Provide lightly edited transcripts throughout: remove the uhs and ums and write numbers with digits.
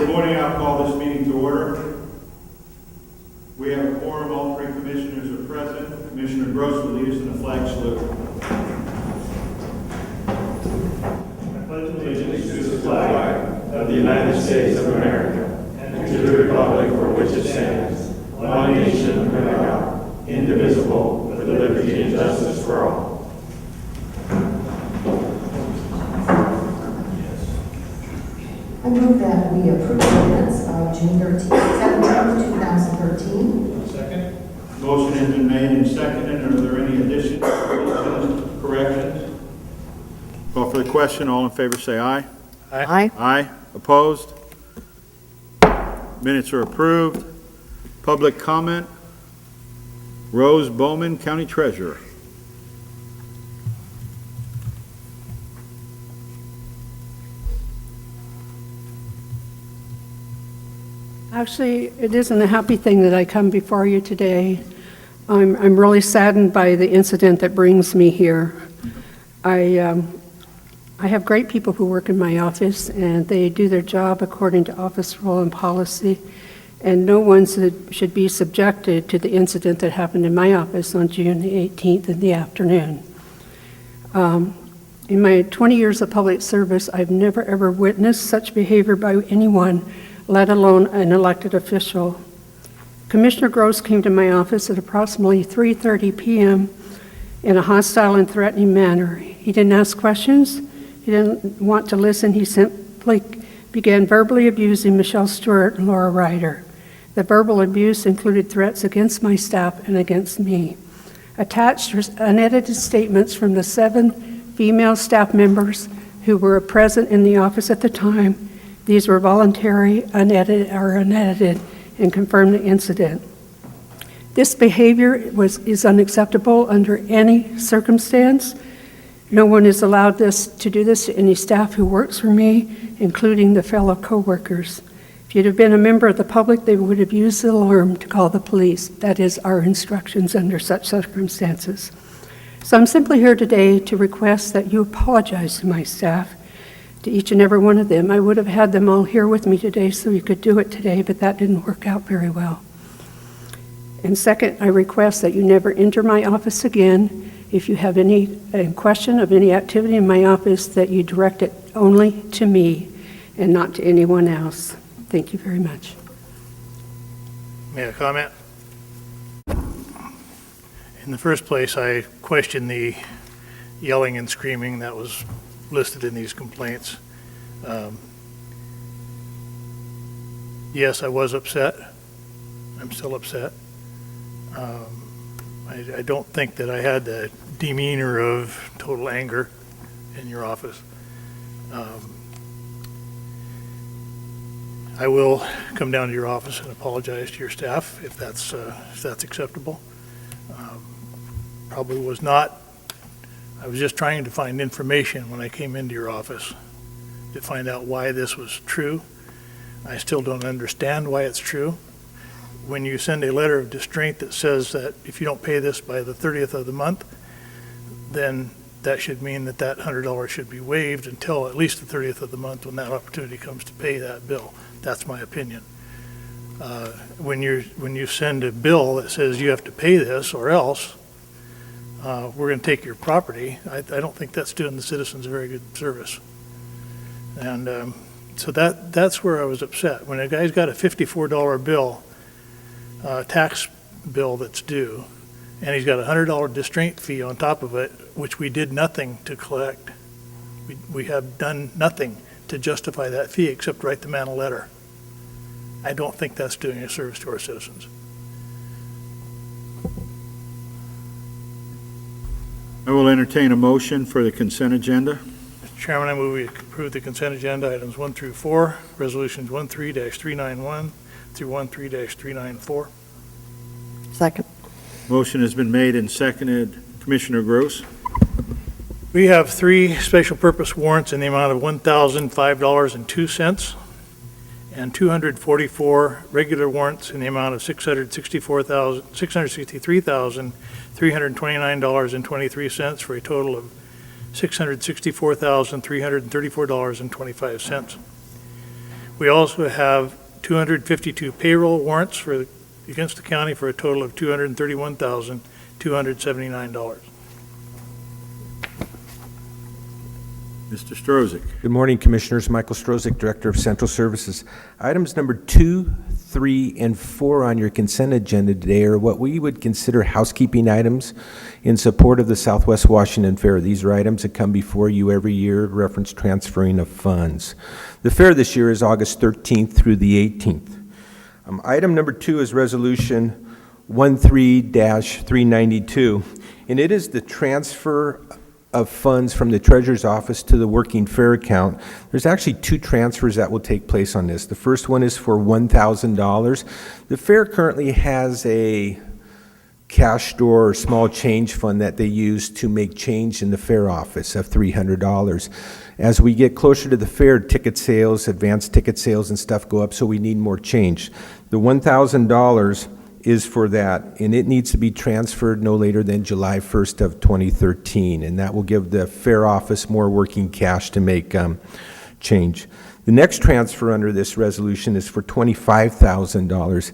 Good morning. I'll call this meeting to order. We have a quorum. All three commissioners are present. Commissioner Gross will lead us in a flag salute. I pledge allegiance to the flag of the United States of America and to the republic for which it stands, one nation under God, indivisible, with liberty and justice for all. I move that we approve the minutes of June 17, 2013. Second. Motion has been made and seconded. Are there any additions, deletions, corrections? Call for the question. All in favor say aye. Aye. Aye. Opposed? Minutes are approved. Public comment. Rose Bowman, County Treasurer. Actually, it isn't a happy thing that I come before you today. I'm really saddened by the incident that brings me here. I have great people who work in my office, and they do their job according to office rule and policy, and no one should be subjected to the incident that happened in my office on June the 18th in the afternoon. In my 20 years of public service, I've never ever witnessed such behavior by anyone, let alone an elected official. Commissioner Gross came to my office at approximately 3:30 p.m. in a hostile and threatening manner. He didn't ask questions. He didn't want to listen. He simply began verbally abusing Michelle Stewart and Laura Ryder. The verbal abuse included threats against my staff and against me. Attached were unedited statements from the 7 female staff members who were present in the office at the time. These were voluntary, unedited, and confirmed the incident. This behavior is unacceptable under any circumstance. No one is allowed to do this to any staff who works for me, including the fellow coworkers. If you'd have been a member of the public, they would have used the alarm to call the police. That is our instructions under such circumstances. So I'm simply here today to request that you apologize to my staff, to each and every one of them. I would have had them all here with me today so we could do it today, but that didn't work out very well. And second, I request that you never enter my office again. If you have any question of any activity in my office, that you direct it only to me and not to anyone else. Thank you very much. May I comment? In the first place, I question the yelling and screaming that was listed in these complaints. Yes, I was upset. I'm still upset. I don't think that I had the demeanor of total anger in your office. I will come down to your office and apologize to your staff if that's acceptable. Probably was not. I was just trying to find information when I came into your office to find out why this was true. I still don't understand why it's true. When you send a letter of distraint that says that if you don't pay this by the 30th of the month, then that should mean that that $100 should be waived until at least the 30th of the month when that opportunity comes to pay that bill. That's my opinion. When you send a bill that says you have to pay this or else, we're going to take your property, I don't think that's doing the citizens a very good service. And so that's where I was upset. When a guy's got a $54 bill, tax bill that's due, and he's got a $100 distraint fee on top of it, which we did nothing to collect. We have done nothing to justify that fee except write the man a letter. I don't think that's doing a service to our citizens. I will entertain a motion for the consent agenda. Mr. Chairman, I move we approve the consent agenda items 1 through 4, resolutions 13-391 through 13-394. Second. Motion has been made and seconded. Commissioner Gross. We have 3 special purpose warrants in the amount of $1,005.02 and 244 regular warrants in the amount of $663,329.23 for a total of $664,334.25. We also have 252 payroll warrants against the county for a total of $231,279. Mr. Strozak. Good morning, Commissioners. Michael Strozik, Director of Central Services. Items number 2, 3, and 4 on your consent agenda today are what we would consider housekeeping items in support of the Southwest Washington Fair. These are items that come before you every year, reference transferring of funds. The fair this year is August 13th through the 18th. Item number 2 is Resolution 13-392, and it is the transfer of funds from the Treasurer's Office to the Working Fair account. There's actually 2 transfers that will take place on this. The first one is for $1,000. The fair currently has a cash store or small change fund that they use to make change in the fair office of $300. As we get closer to the fair, ticket sales, advanced ticket sales and stuff go up, so we need more change. The $1,000 is for that, and it needs to be transferred no later than July 1st of 2013, and that will give the fair office more working cash to make change. The next transfer under this resolution is for $25,000,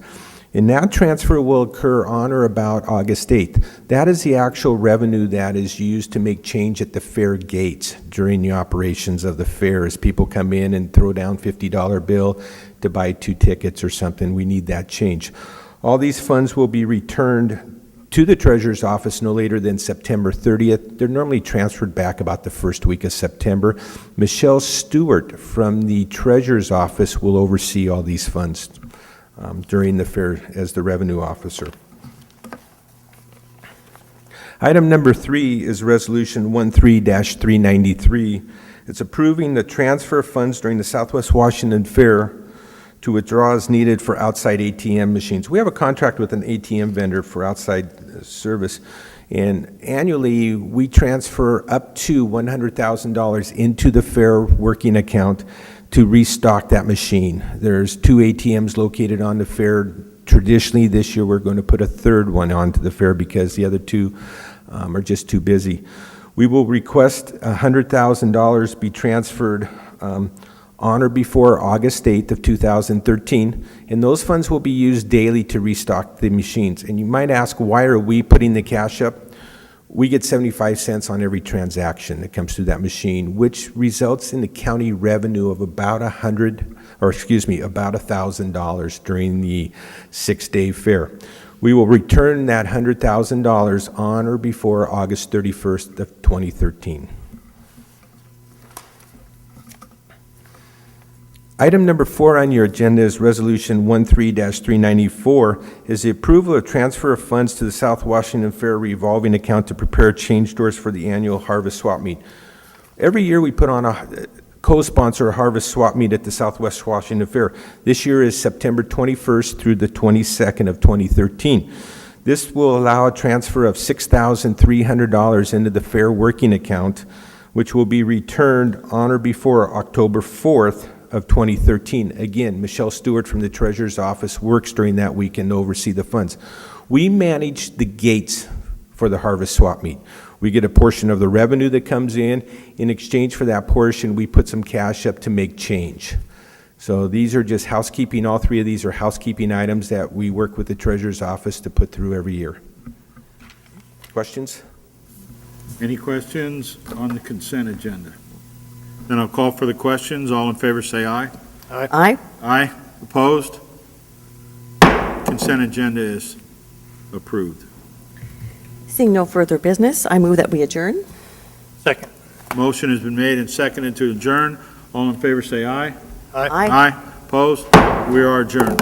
and that transfer will occur on or about August 8th. That is the actual revenue that is used to make change at the fair gates during the operations of the fair. As people come in and throw down $50 bill to buy 2 tickets or something, we need that change. All these funds will be returned to the Treasurer's Office no later than September 30th. They're normally transferred back about the first week of September. Michelle Stewart from the Treasurer's Office will oversee all these funds during the fair as the revenue officer. Item number 3 is Resolution 13-393. It's approving the transfer of funds during the Southwest Washington Fair to withdraw as needed for outside ATM machines. We have a contract with an ATM vendor for outside service, and annually we transfer up to $100,000 into the fair working account to restock that machine. There's 2 ATMs located on the fair. Traditionally, this year we're going to put a third one onto the fair because the other 2 are just too busy. We will request $100,000 be transferred on or before August 8th of 2013, and those funds will be used daily to restock the machines. And you might ask, why are we putting the cash up? We get 75 cents on every transaction that comes through that machine, which results in the county revenue of about $1,000 during the 6-day fair. We will return that $100,000 on or before August 31st of 2013. Item number 4 on your agenda is Resolution 13-394, is the approval of transfer of funds to the South Washington Fair revolving account to prepare change stores for the annual Harvest Swap Meet. Every year we put on a co-sponsor a Harvest Swap Meet at the Southwest Washington Fair. This year is September 21st through the 22nd of 2013. This will allow a transfer of $6,300 into the fair working account, which will be returned on or before October 4th of 2013. Again, Michelle Stewart from the Treasurer's Office works during that weekend to oversee the funds. We manage the gates for the Harvest Swap Meet. We get a portion of the revenue that comes in. In exchange for that portion, we put some cash up to make change. So these are just housekeeping. All 3 of these are housekeeping items that we work with the Treasurer's Office to put through every year. Questions? Any questions on the consent agenda? Then I'll call for the questions. All in favor say aye. Aye. Aye. Opposed? Consent agenda is approved. Seeing no further business, I move that we adjourn. Second. Motion has been made and seconded to adjourn. All in favor say aye. Aye. Aye. Aye. Opposed? We are adjourned.